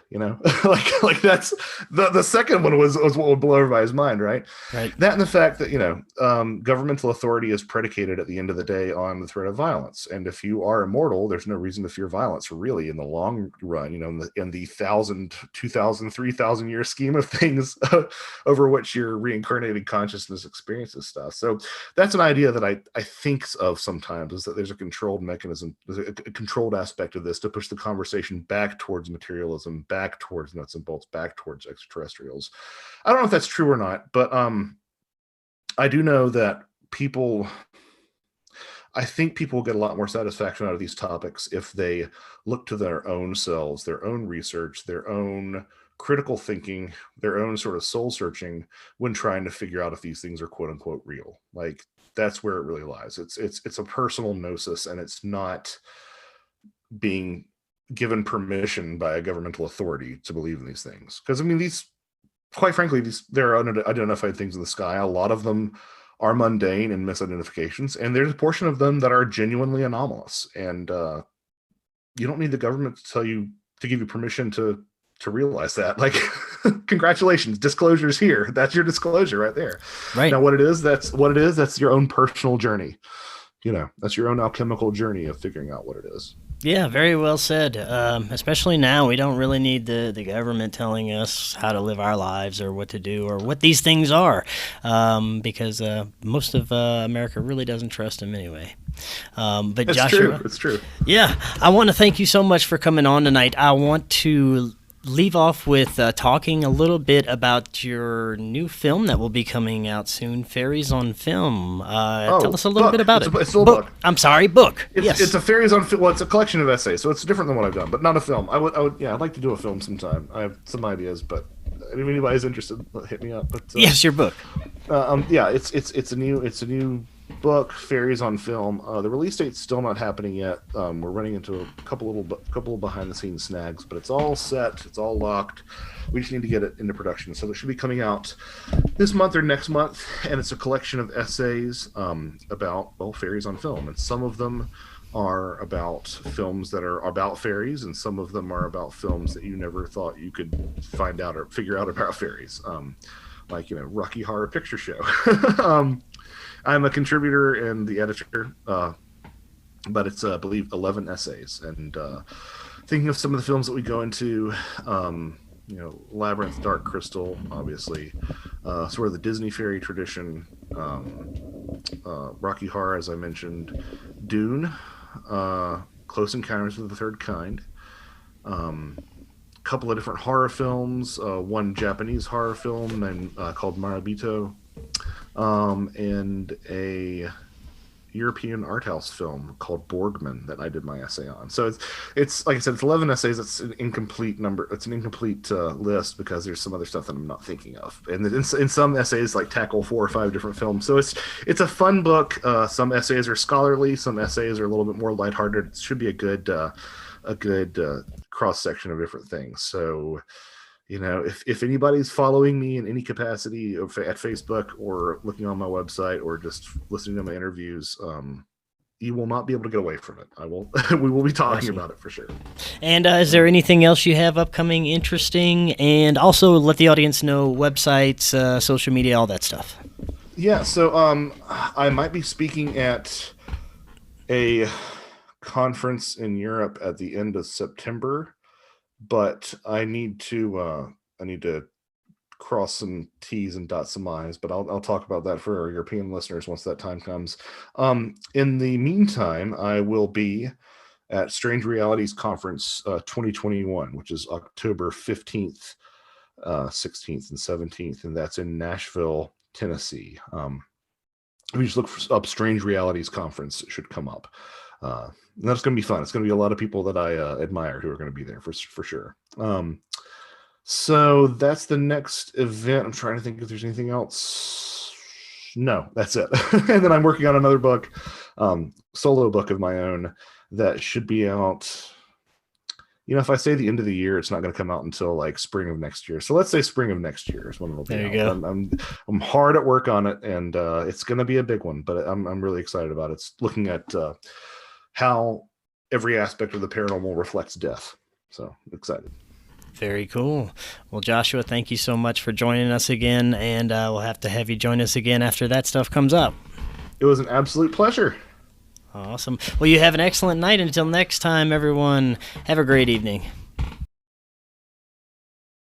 like that's the second one was what would blow everybody's mind, right? That, and the fact that governmental authority is predicated at the end of the day on the threat of violence, and if you are immortal, there's no reason to fear violence, really, in the long run, in the 1,000, 2,000, 3,000 year scheme of things over which your reincarnated consciousness experiences stuff. So that's an idea that I think of sometimes, is that there's a controlled mechanism, a controlled aspect of this to push the conversation back towards materialism, back towards nuts and bolts, back towards extraterrestrials. I don't know if that's true or not, but I do know that I think people will get a lot more satisfaction out of these topics if they look to their own selves, their own research, their own critical thinking, their own sort of soul searching when trying to figure out if these things are quote unquote real. Like, that's where it really lies. It's a personal gnosis, and it's not being given permission by a governmental authority to believe in these things. Because, I mean, quite frankly, there are unidentified things in the sky. A lot of them are mundane and misidentifications, and there's a portion of them that are genuinely anomalous. And you don't need the government to give you permission to realize that. Like, congratulations, disclosure's here. That's your disclosure right there. Right. Now, what it is, that's your own personal journey that's your own alchemical journey of figuring out what it is. Yeah, very well said. Especially now, we don't really need the government telling us how to live our lives or what to do or what these things are, because most of America really doesn't trust them anyway. But It's Joshua, true. It's true. yeah, I want to thank you so much for coming on tonight. I want to leave off with talking a little bit about your new film that will be coming out soon, Fairies on Film. Tell us a little bit about it. It's still a book. I'm sorry, book. It's, Yes. it's a Fairies on Film. Well, it's a collection of essays, so it's different than what I've done, but not a film. I'd like to do a film sometime. I have some ideas, but if anybody's interested, hit me up. But Yes, your book. yeah, it's a new book, Fairies on Film. The release date's still not happening yet. We're running into a couple of behind the scenes snags, but it's all set, it's all locked. We just need to get it into production, so it should be coming out this month or next month. And it's a collection of essays about fairies on film, and some of them are about films that are about fairies, and some of them are about films that you never thought you could find out or figure out about fairies, like Rocky Horror Picture Show. I'm a contributor and the editor, but it's, I believe, 11 essays. And thinking of some of the films that we go into, Labyrinth, Dark Crystal, obviously, sort of the Disney fairy tradition, Rocky Horror, as I mentioned, Dune, Close Encounters of the Third Kind, couple of different horror films, one Japanese horror film called Marabito, and a European art house film called Borgman that I did my essay on. So it's like I said, it's 11 essays. It's an incomplete number. It's an incomplete list because there's some other stuff that I'm not thinking of. And in some essays, like tackle 4 or 5 different films. So it's a fun book. Some essays are scholarly. Some essays are a little bit more lighthearted. It should be a good cross section of different things. So, if anybody's following me in any capacity at Facebook or looking on my website or just listening to my interviews, you will not be able to get away from it. We will be talking about it for sure. And is there anything else you have upcoming interesting? And also let the audience know websites, social media, all that stuff. Yeah, so I might be speaking at a conference in Europe at the end of September, but I need to cross some T's and dot some I's, but I'll talk about that for our European listeners once that time comes. In the meantime, I will be at Strange Realities Conference 2021, which is October 15th, 16th, and 17th, and that's in Nashville, Tennessee. If you just look up Strange Realities Conference, it should come up. And that's going to be fun. It's going to be a lot of people that I admire who are going to be there for sure. So that's the next event. I'm trying to think if there's anything else. No, that's it. And then I'm working on another book, solo book of my own that should be out. If I say the end of the year, it's not going to come out until like spring of next year. So let's say spring of next year is when it'll be there out. You go. I'm hard at work on it, and it's going to be a big one. But I'm really excited about it. It's looking at how every aspect of the paranormal reflects death. So excited. Very cool. Well, Joshua, thank you so much for joining us again, and we'll have to have you join us again after that stuff comes up. It was an absolute pleasure. Awesome. Well, you have an excellent night. Until next time, everyone, have a great evening.